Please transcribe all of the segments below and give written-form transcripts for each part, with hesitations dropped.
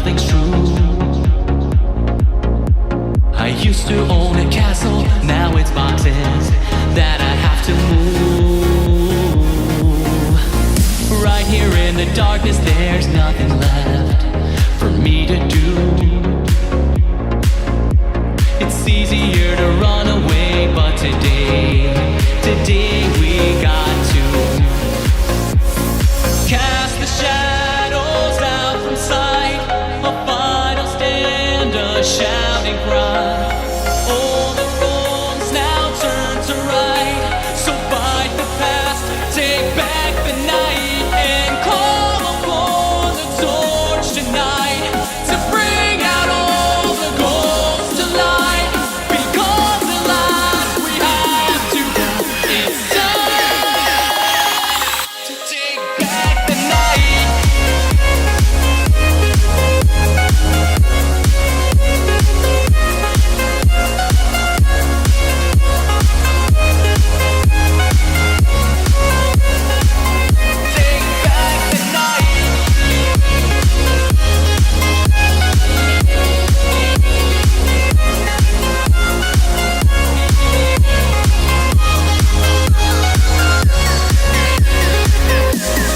nothing's true. I used to own a castle, now it's boxes that I have to move. Right here in the darkness, there's nothing left for me to do. It's easier to run away, but today we got to cast the shadows out from sight. A final stand, a shouting cry. All the wrongs now turn to right. So fight the past, take back the night, and call upon the torch tonight to bring out all the ghosts to light. Because alive we have to go. It's time to take back the night. Take back the night.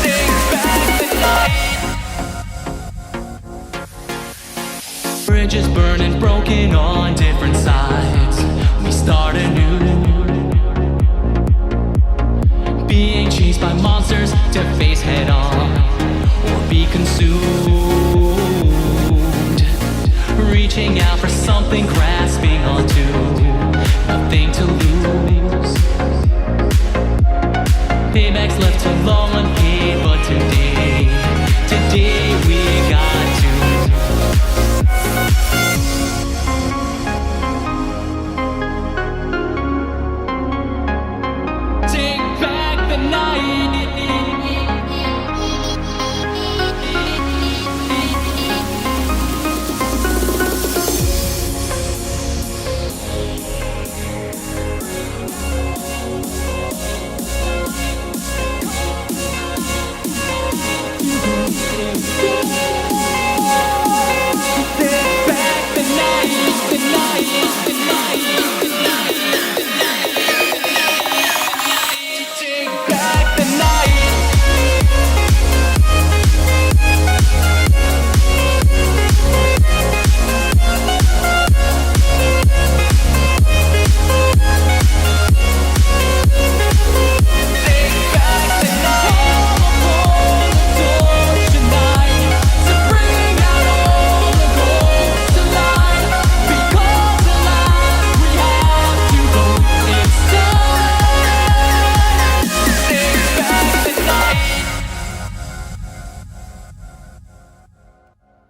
Take back the night. Bridges burning, broken on different sides. We start anew. Being chased by monsters to face head on or be consumed. Reaching out for something grand.